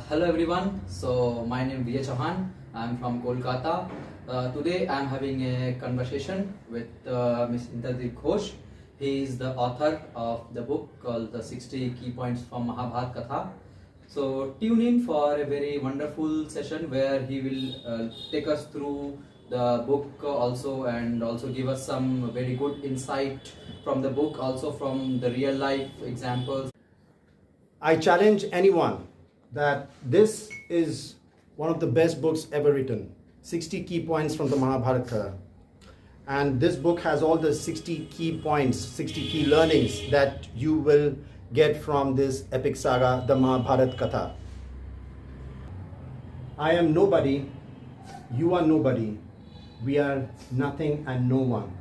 Hello everyone. So my name is V. Chauhan. I'm from Kolkata. Today I'm having a conversation with Ms. Indradeep Ghose. He is the author of the book called The 60 Key Points from Mahabharat Katha. So tune in for a very wonderful session where he will take us through the book also and also give us some very good insight from the book, also from the real life examples. I challenge anyone that this is one of the best books ever written. 60 key points from the Mahabharat. And this book has all the 60 key points, 60 key learnings that you will get from this epic saga, the Mahabharat Katha. I am nobody, you are nobody, we are nothing and no one.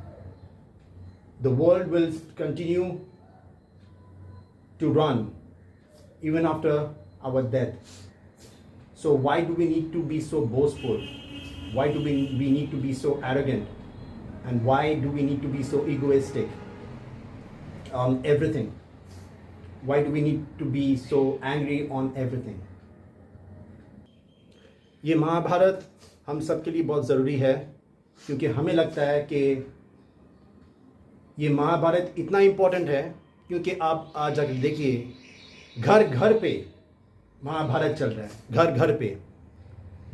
The world will continue to run even after our death. So why do we need to be so boastful? Why do we need to be so arrogant? And why do we need to be so egoistic on everything? Why do we need to be so angry on everything? ये महाभारत हम सब के लिए बहुत ज़रूरी है क्योंकि हमें लगता है कि ये महाभारत इतना इम्पोर्टेंट है क्योंकि आप आज जाकर देखिए घर घर पे महाभारत चल रहा है, घर घर पे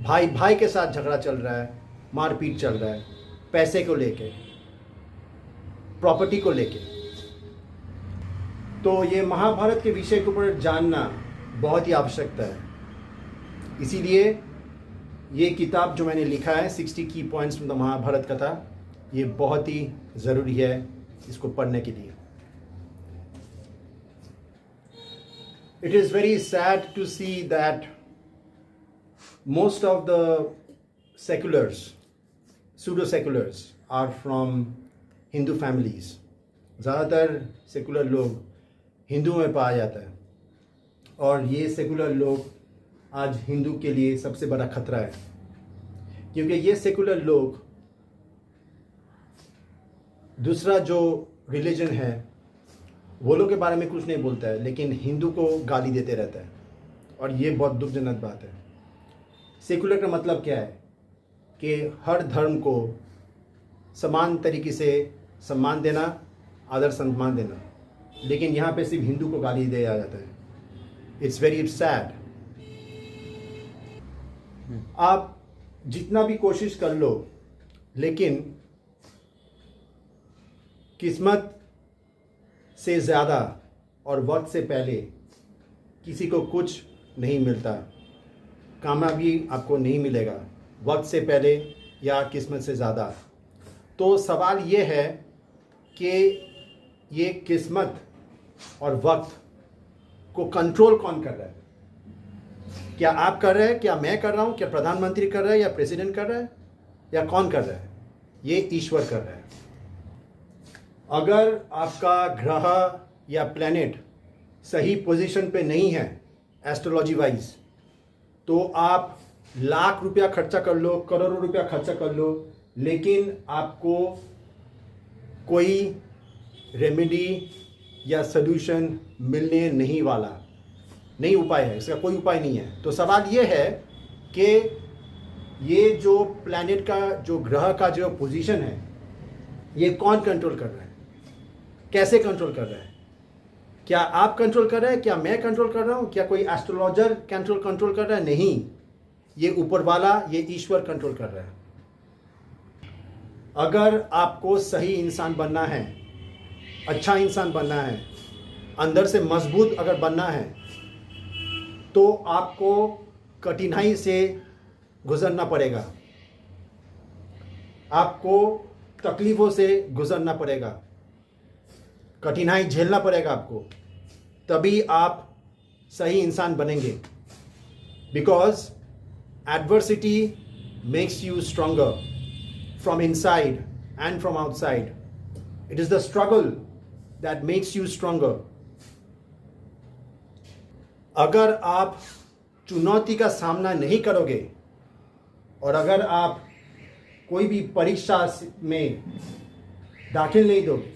भाई भाई के साथ झगड़ा चल रहा है, मारपीट चल रहा है, पैसे को लेके, प्रॉपर्टी को लेके। तो ये महाभारत के विषय के ऊपर जानना बहुत ही आवश्यकता है। इसीलिए ये किताब जो मैंने लिखा है 60 की पॉइंट्स फ्रॉम द महाभारत कथा, ये बहुत ही ज़रूरी है इसको पढ़ने के लिए। It is very sad to see that most of the seculars, pseudo-seculars are from Hindu families. ज़्यादातर सेकुलर लोग हिंदुओं में पाया जाता है और ये सेकुलर लोग आज हिंदू के लिए सबसे बड़ा खतरा है क्योंकि ये सेकुलर लोग दूसरा जो रिलीजन है वो लोग के बारे में कुछ नहीं बोलता है लेकिन हिंदू को गाली देते रहता है और ये बहुत दुखजनक बात है। सेकुलर का मतलब क्या है कि हर धर्म को समान तरीके से सम्मान देना, आदर सम्मान देना, लेकिन यहाँ पे सिर्फ हिंदू को गाली दिया जाता है। It's very sad. आप जितना भी कोशिश कर लो लेकिन किस्मत से ज़्यादा और वक्त से पहले किसी को कुछ नहीं मिलता। कामयाबी आपको नहीं मिलेगा वक्त से पहले या किस्मत से ज़्यादा। तो सवाल ये है कि ये किस्मत और वक्त को कंट्रोल कौन कर रहा है? क्या आप कर रहे हैं, क्या मैं कर रहा हूँ, क्या प्रधानमंत्री कर रहा है या प्रेसिडेंट कर रहा है या कौन कर रहा है? ये ईश्वर कर रहा है। अगर आपका ग्रह या प्लैनेट सही पोजीशन पे नहीं है एस्ट्रोलॉजी वाइज, तो आप लाख रुपया खर्चा कर लो, करोड़ों रुपया खर्चा कर लो, लेकिन आपको कोई रेमेडी या सल्यूशन मिलने नहीं वाला, नहीं उपाय है, इसका कोई उपाय नहीं है। तो सवाल ये है कि ये जो प्लैनेट का, जो ग्रह का जो पोजीशन है, ये कौन कंट्रोल कर रहा है, कैसे कंट्रोल कर रहा है? क्या आप कंट्रोल कर रहे हैं, क्या मैं कंट्रोल कर रहा हूँ, क्या कोई एस्ट्रोलॉजर कंट्रोल कर रहा है? नहीं, ये ऊपर वाला, ये ईश्वर कंट्रोल कर रहा है। अगर आपको सही इंसान बनना है, अच्छा इंसान बनना है, अंदर से मजबूत अगर बनना है, तो आपको कठिनाई से गुजरना पड़ेगा, आपको तकलीफ़ों से गुजरना पड़ेगा, कठिनाई झेलना पड़ेगा आपको, तभी आप सही इंसान बनेंगे। Because adversity makes you stronger from inside and from outside. It is the struggle that makes you stronger. अगर आप चुनौती का सामना नहीं करोगे और अगर आप कोई भी परीक्षा में दाखिल नहीं दोगे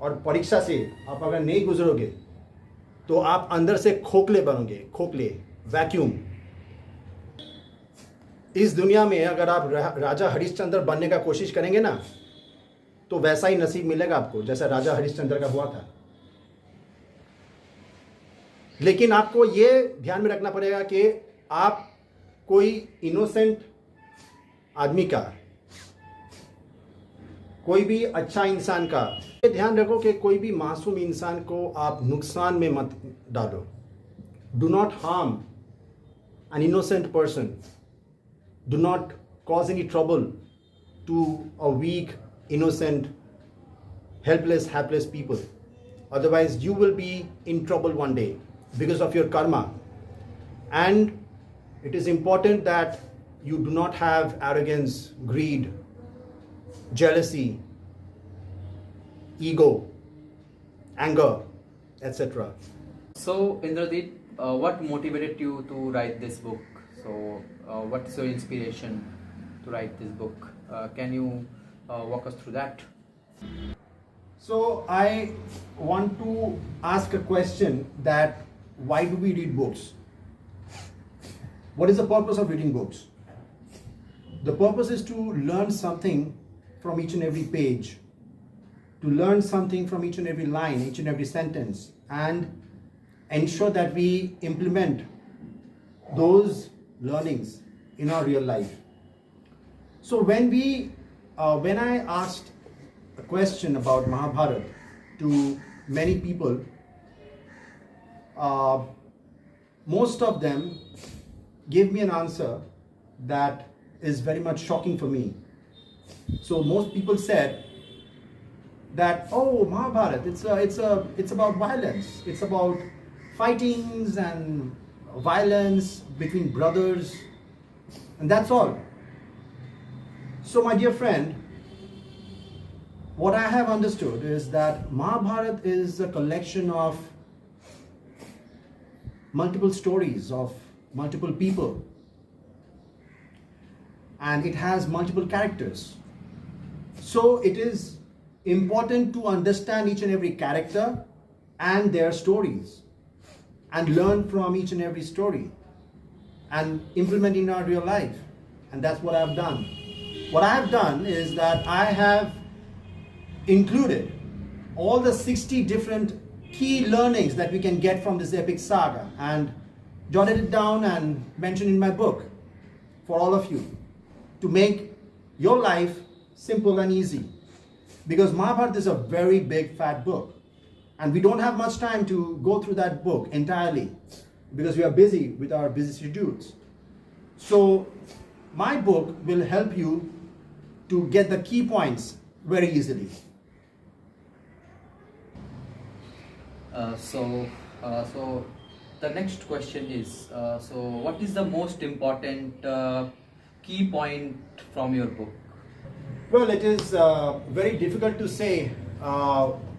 और परीक्षा से आप अगर नहीं गुजरोगे तो आप अंदर से खोखले बनोगे, खोखले। वैक्यूम। इस दुनिया में अगर आप राजा हरिश्चंद्र बनने का कोशिश करेंगे ना, तो वैसा ही नसीब मिलेगा आपको जैसा राजा हरिश्चंद्र का हुआ था। लेकिन आपको ये ध्यान में रखना पड़ेगा कि आप कोई इनोसेंट आदमी का, कोई भी अच्छा इंसान का, ये ध्यान रखो कि कोई भी मासूम इंसान को आप नुकसान में मत डालो। Do not harm an innocent person, do not cause any trouble to a weak, innocent, helpless, hapless people. Otherwise, you will be in trouble one day because of your karma. And it is important that you do not have arrogance, greed, jealousy, ego, anger, etc. So, Indradeep, what motivated you to write this book? So, what is your inspiration to write this book? Can you walk us through that? So I want to ask a question, that why do we read books? What is the purpose of reading books? The purpose is to learn something from each and every page, to learn something from each and every line, each and every sentence, and ensure that we implement those learnings in our real life. So when I asked a question about Mahabharat to many people, most of them gave me an answer that is very much shocking for me. So most people said that, oh, Mahabharat, it's about violence. It's about fightings and violence between brothers, and that's all. So my dear friend, what I have understood is that Mahabharat is a collection of multiple stories of multiple people, and it has multiple characters. So it is important to understand each and every character and their stories, and learn from each and every story and implement in our real life. And that's what I've done. What I have done is that I have included all the 60 different key learnings that we can get from this epic saga, and jotted it down and mentioned in my book for all of you, to make your life simple and easy. Because Mahabharat is a very big fat book, and we don't have much time to go through that book entirely because we are busy with our busy schedules. So my book will help you to get the key points very easily. So the next question is, so what is the most important key point from your book? Well, it is very difficult to say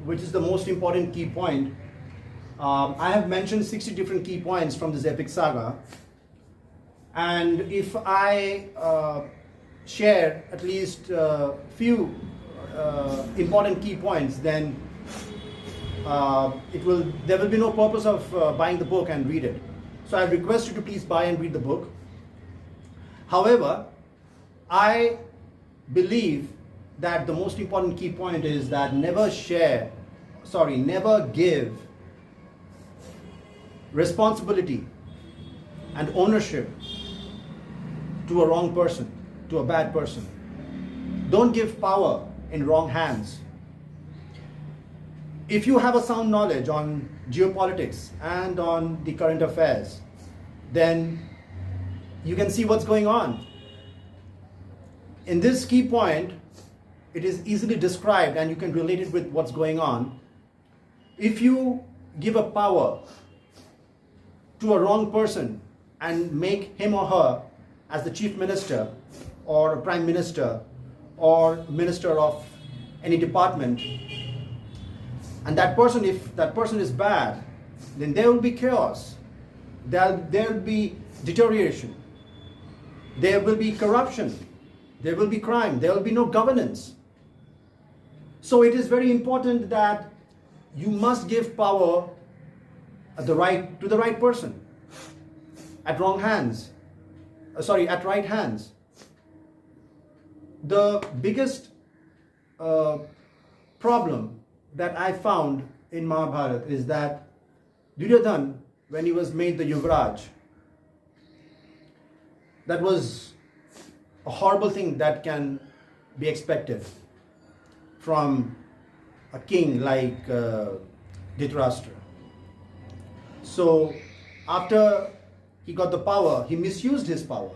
which is the most important key point. I have mentioned 60 different key points from this epic saga, and if I share at least few important key points, then there will be no purpose of buying the book and read it. So I request you to please buy and read the book. However, I believe that the most important key point is that never give responsibility and ownership to a wrong person, to a bad person. Don't give power in wrong hands. If you have a sound knowledge on geopolitics and on the current affairs, then you can see what's going on. In this key point, it is easily described and you can relate it with what's going on. If you give a power to a wrong person and make him or her as the chief minister or prime minister or minister of any department, and that person, if that person is bad, then there will be chaos, there will be deterioration, there will be corruption, there will be crime, there will be no governance. So it is very important that you must give power to the right person. at wrong hands. At right hands. The biggest problem that I found in Mahabharat is that Duryodhan, when he was made the Yuvraj, that was a horrible thing that can be expected from a king like Dhritarashtra. So after he got the power, he misused his power.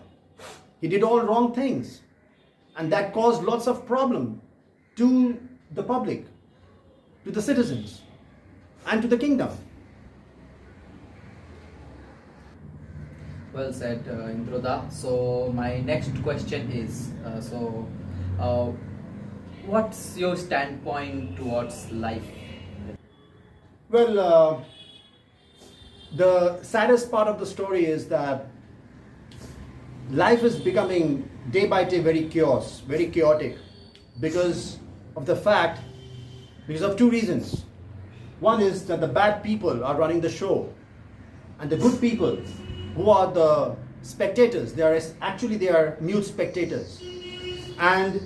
He did all wrong things, and that caused lots of problem to the public, to the citizens, and to the kingdom. Well said, Indroda. So my next question is, what's your standpoint towards life? Well, the saddest part of the story is that life is becoming day by day very chaotic because of two reasons. One is that the bad people are running the show, and the good people, who are the spectators, they are mute spectators, and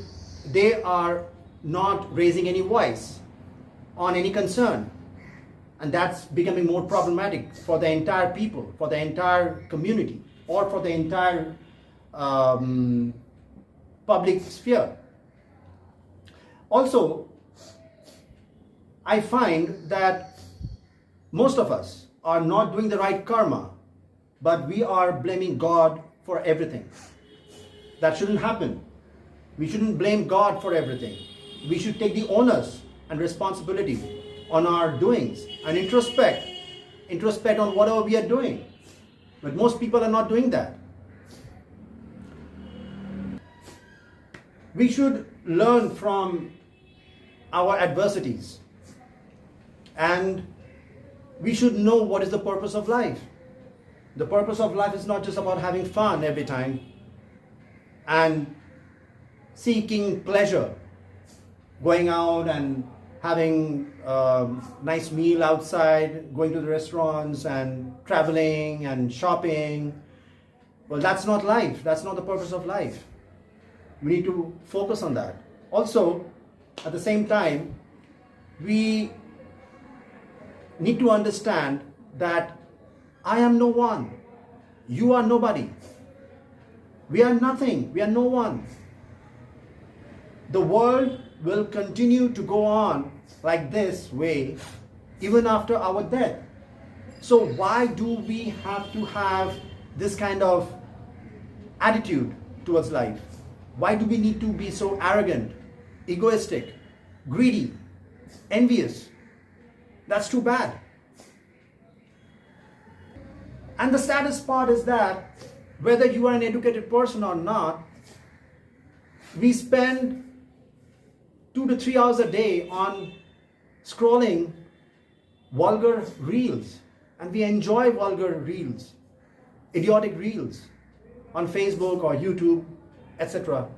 they are not raising any voice on any concern, and that's becoming more problematic for the entire people, for the entire community, or for the entire public sphere. Also, I find that most of us are not doing the right karma, but we are blaming God for everything. That shouldn't happen. We shouldn't blame God for everything. We should take the onus and responsibility on our doings and introspect on whatever we are doing. But most people are not doing that. We should learn from our adversities, and we should know what is the purpose of life. The purpose of life is not just about having fun every time and seeking pleasure, going out and having a nice meal outside, going to the restaurants and traveling and shopping. Well, that's not life. That's not the purpose of life. We need to focus on that. Also, at the same time, we need to understand that I am no one. You are nobody. We are nothing. We are no one. The world will continue to go on like this way even after our death. So why do we have to have this kind of attitude towards life? Why do we need to be so arrogant, egoistic, greedy, envious? That's too bad. And the saddest part is that whether you are an educated person or not, we spend 2 to 3 hours a day on scrolling vulgar reels, and we enjoy vulgar reels, idiotic reels on Facebook or YouTube, etc.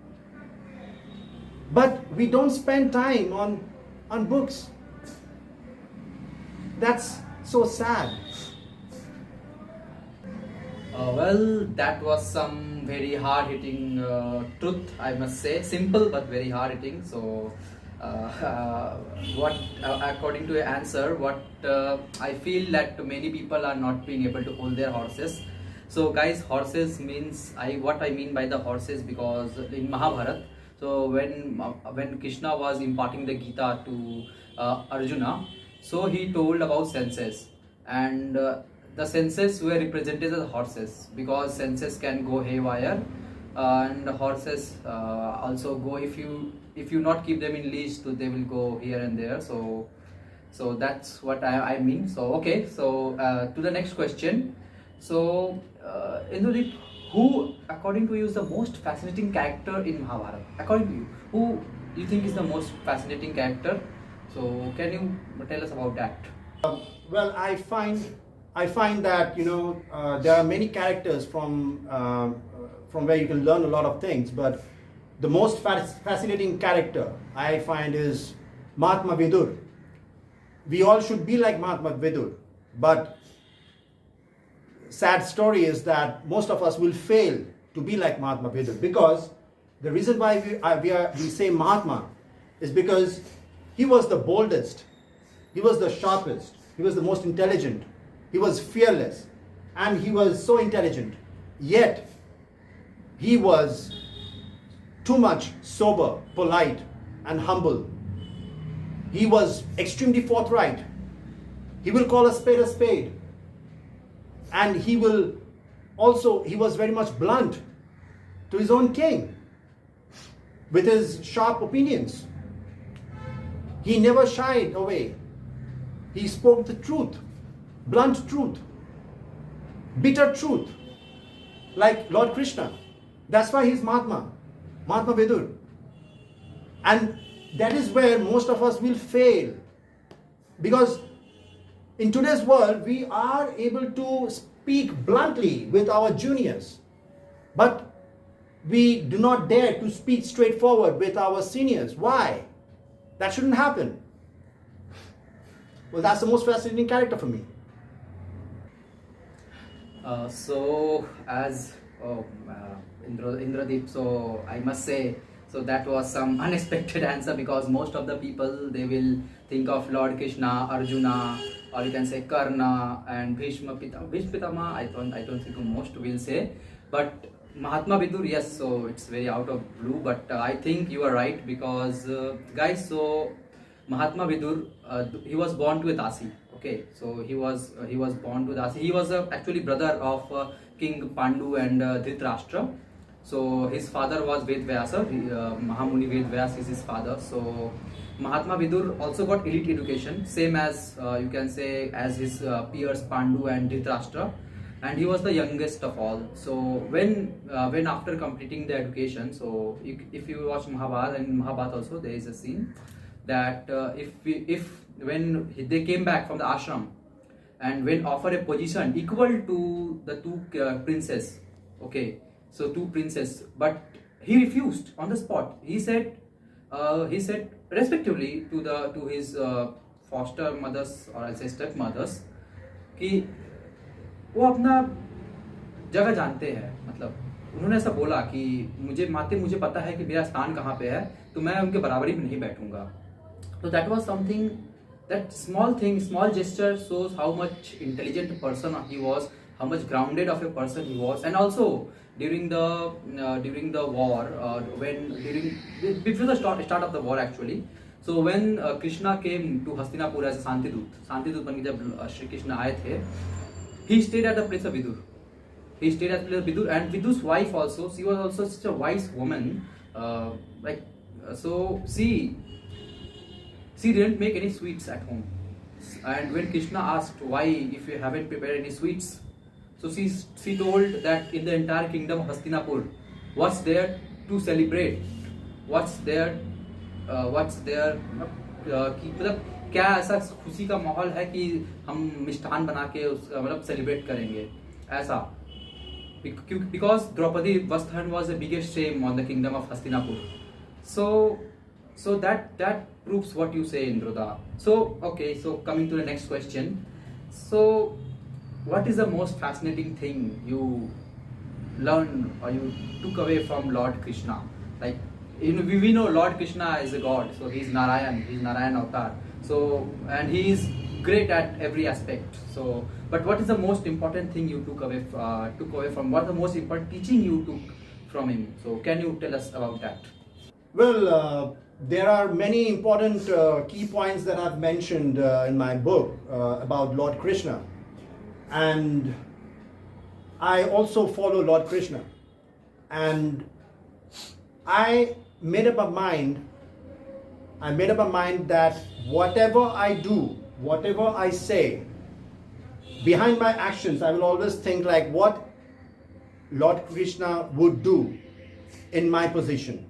But we don't spend time on books. That's so sad. Well, that was some very hard-hitting truth, I must say. Simple but very hard-hitting. So, according to your answer, I feel that many people are not being able to hold their horses. So, guys, horses means what I mean by the horses, because in Mahabharat, so when Krishna was imparting the Gita to Arjuna, so he told about senses, and the senses were represented as horses, because senses can go haywire, and horses also go, if you not keep them in leash, so they will go here and there. So that's what I mean. So okay, so to the next question. So Indradeep, who according to you is the most fascinating character in Mahabharata? According to you, who you think is the most fascinating character? So can you tell us about that? Well, I find that there are many characters from where you can learn a lot of things, but the most fascinating character I find is Mahatma Vidur. We all should be like Mahatma Vidur, but sad story is that most of us will fail to be like Mahatma Vidur, because the reason why we say Mahatma is because he was the boldest, he was the sharpest, he was the most intelligent, he was fearless, and he was so intelligent. Yet, he was too much sober, polite, and humble. He was extremely forthright. He will call a spade. And he was very much blunt to his own king with his sharp opinions. He never shied away. He spoke the truth, blunt truth, bitter truth, like Lord Krishna. That's why he's Mahatma Vidur. And that is where most of us will fail. Because in today's world, we are able to speak bluntly with our juniors. But we do not dare to speak straightforward with our seniors. Why? That shouldn't happen. Well, that's the most fascinating character for me. So as Indradeep, so I must say, so that was some unexpected answer, because most of the people, they will think of Lord Krishna, Arjuna, or you can say Karna and Bhishma Pitama. I don't think most will say, but Mahatma Vidur, yes. So it's very out of blue, but I think you are right, because guys, so Mahatma Vidur, he was born to a Dasi. Okay, so he was born to Dasi. He was actually brother of King Pandu and Dhritarashtra. So his father was Ved Vyasa, Mahamuni Ved Vyas is his father. So Mahatma Vidur also got elite education, same as you can say as his peers Pandu and Dhritarashtra, and he was the youngest of all. So when after completing the education, so if you watch Mahabharat, and in Mahabharat also there is a scene that when they came back from the ashram and when offered a position equal to the two princes, okay, so two princes, but he refused on the spot. He said respectively to his foster mothers, or I'll say step mothers, कि वो अपना जगह जानते हैं, मतलब उन्होंने ऐसा बोला कि मुझे पता है कि मेरा स्थान कहाँ पे है, तो मैं उनके बराबरी में नहीं बैठूंगा. So that was something, that small gesture shows how much intelligent a person he was, how much grounded of a person he was. And also during the war, before the start of the war actually, so when Krishna came to Hastinapur as a Santidut बन के जब Shri Krishna आए थे, he stayed at the place of Vidur. And Vidur's wife also, she was also such a wise woman, so she didn't make any sweets at home. And when Krishna asked why, if you haven't prepared any sweets, so she told that in the entire kingdom of Hastinapur, what's there to celebrate? What's there मतलब क्या ऐसा खुशी का माहौल है कि हम मिष्ठान बना के मतलब सेलिब्रेट करेंगे ऐसा, because Draupadi Vasthan was the biggest shame on the kingdom of Hastinapur. So that proves what you say, Indroda. So okay, so coming to the next question. So what is the most fascinating thing you learned or you took away from Lord Krishna? Like, we know Lord Krishna is a god, so he's Narayan avatar. So, and he is great at every aspect. So, but what is the most important thing you took away from? What the most important teaching you took from him? So, can you tell us about that? Well, there are many important key points that I've mentioned in my book about Lord Krishna, and I also follow Lord Krishna, and I made up a mind that whatever I do, whatever I say, behind my actions, I will always think like what Lord Krishna would do in my position.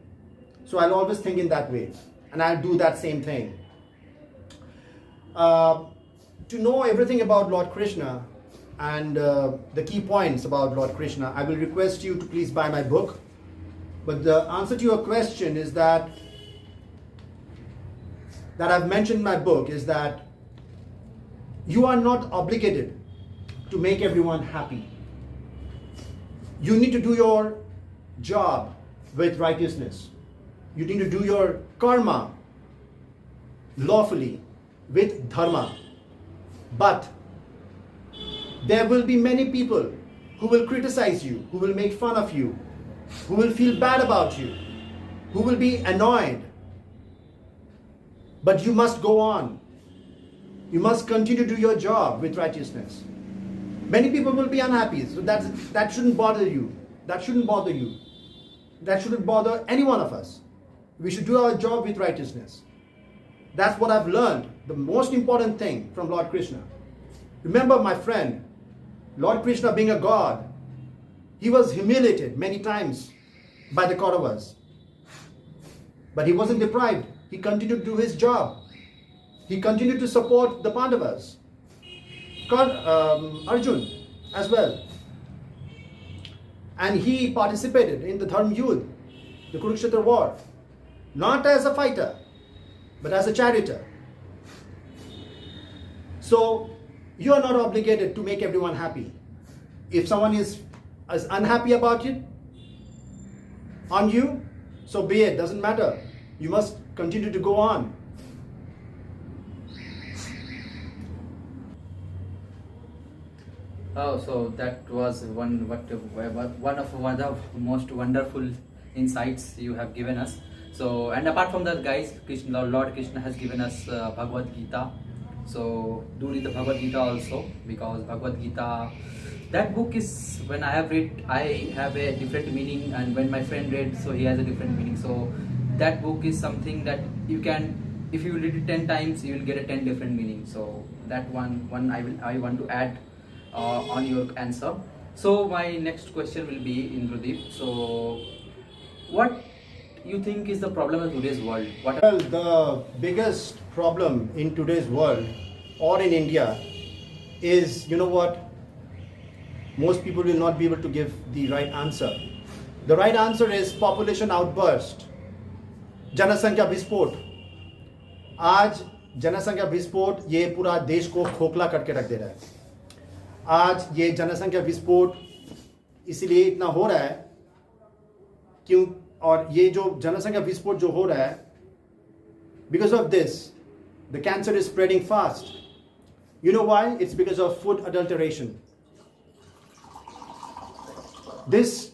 So I'll always think in that way, and I'll do that same thing. To know everything about Lord Krishna and the key points about Lord Krishna, I will request you to please buy my book. But the answer to your question is that I've mentioned in my book is that you are not obligated to make everyone happy. You need to do your job with righteousness. You need to do your karma lawfully with dharma. But there will be many people who will criticize you, who will make fun of you, who will feel bad about you, who will be annoyed. But you must go on. You must continue to do your job with righteousness. Many people will be unhappy, so that shouldn't bother you. That shouldn't bother you. That shouldn't bother any one of us. We should do our job with righteousness. That's what I've learned, the most important thing from Lord Krishna. Remember, my friend, Lord Krishna being a god, he was humiliated many times by the Kauravas. But he wasn't deprived. He continued to do his job. He continued to support the Pandavas. Arjun as well. And he participated in the Dharma Yudh, the Kurukshetra war, not as a fighter, but as a charioteer. So, you are not obligated to make everyone happy. If someone is unhappy about it, on you, so be it, doesn't matter. You must continue to go on. Oh, so that was one of the most wonderful insights you have given us. So, and apart from that, guys, Lord Krishna has given us Bhagavad Gita. So do read the Bhagavad Gita also, because Bhagavad Gita, that book is, when I have read, I have a different meaning, and when my friend read, so he has a different meaning. So that book is something that you can, if you read it 10 times, you will get a 10 different meanings. So that one I want to add on your answer. So my next question will be, Indradeep, so what you think is the problem in today's world? Well, the biggest problem in today's world or in India is, you know what? Most people will not be able to give the right answer. The right answer is population outburst. जनसंख्या विस्फोट. आज जनसंख्या विस्फोट ये पूरा देश को खोखला करके रख दे रहा है. आज ये जनसंख्या विस्फोट इसलिए इतना हो रहा है क्यों, और ये जो जनसंख्या विस्फोट जो हो रहा है, because of this the cancer is spreading fast. You know why? It's because of food adulteration. This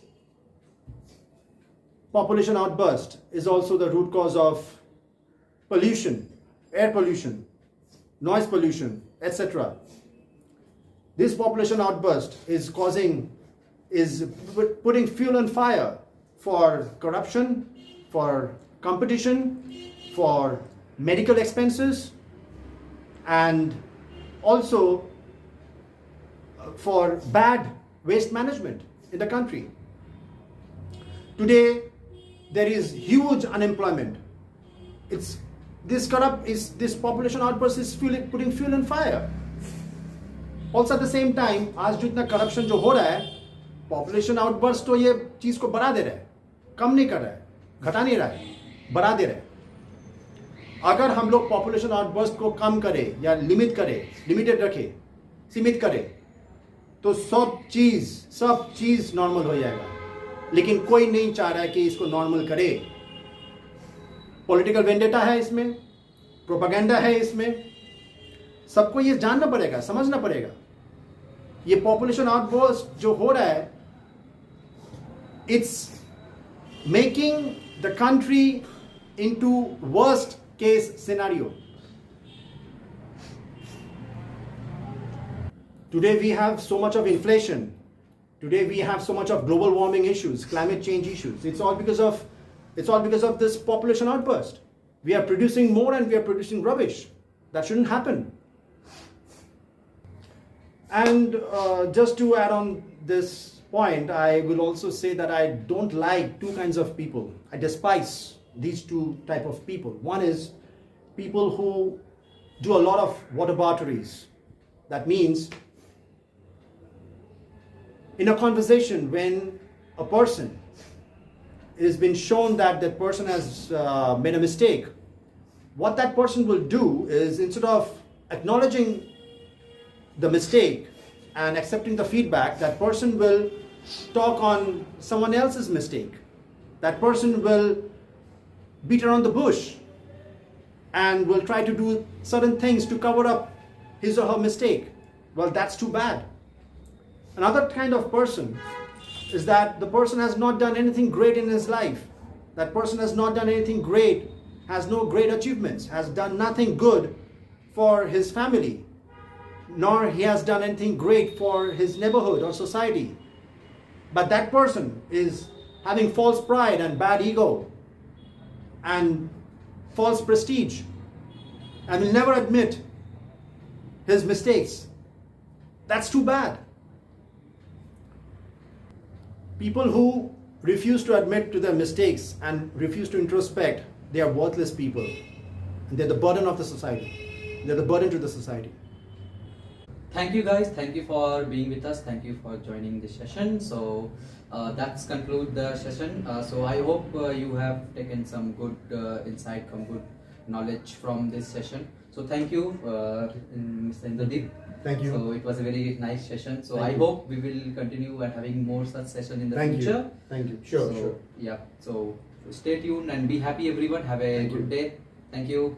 population outburst is also the root cause of pollution, air pollution, noise pollution, etc. This population outburst is putting fuel on fire for corruption, for competition, for medical expenses, and also for bad waste management in the country. Today, there is huge unemployment. This population outburst is putting fuel on fire. Also at the same time, आज जो इतना corruption जो हो रहा है, population outburst तो ये चीज को बढ़ा दे रहा है, कम नहीं कर रहा है, घटा नहीं रहा है, बढ़ा दे रहा है. अगर हम लोग population outburst को कम करें या लिमिटेड रखें, सीमित करें, तो सब चीज नॉर्मल हो जाएगा. लेकिन कोई नहीं चाह रहा है कि इसको नॉर्मल करे. पॉलिटिकल वेंडेटा है इसमें, प्रोपेगेंडा है इसमें. सबको ये जानना पड़ेगा, समझना पड़ेगा. ये पॉपुलेशन आउटबर्स्ट जो हो रहा है, it's making the country into worst case scenario. Today we have so much of inflation. Today we have so much of global warming issues, climate change issues. It's all because of this population outburst. We are producing more and we are producing rubbish. That shouldn't happen. And just to add on this point, I will also say that I don't like two kinds of people. I despise these two type of people. One is people who do a lot of water batteries. That means in a conversation, when a person, it has been shown that that person has made a mistake, what that person will do is, instead of acknowledging the mistake and accepting the feedback, that person will talk on someone else's mistake. That person will beat around the bush and will try to do certain things to cover up his or her mistake. Well, that's too bad. Another kind of person is that the person has not done anything great in his life. That person has not done anything great, has no great achievements, has done nothing good for his family, nor he has done anything great for his neighborhood or society. But that person is having false pride and bad ego and false prestige and will never admit his mistakes. That's too bad. People who refuse to admit to their mistakes and refuse to introspect, they are worthless people. And they're the burden of the society. They're the burden to the society. Thank you guys. Thank you for being with us. Thank you for joining the session. So that's conclude the session. So I hope you have taken some good insight, some good knowledge from this session. So thank you, Mr. Indradeep. Thank you. So it was a very nice session. So Thank I you. hope we will continue and having more such session in the Thank future. you. Thank you. Sure, So, sure. Yeah. So stay tuned and be happy, everyone. Have a Thank good you. day. Thank you.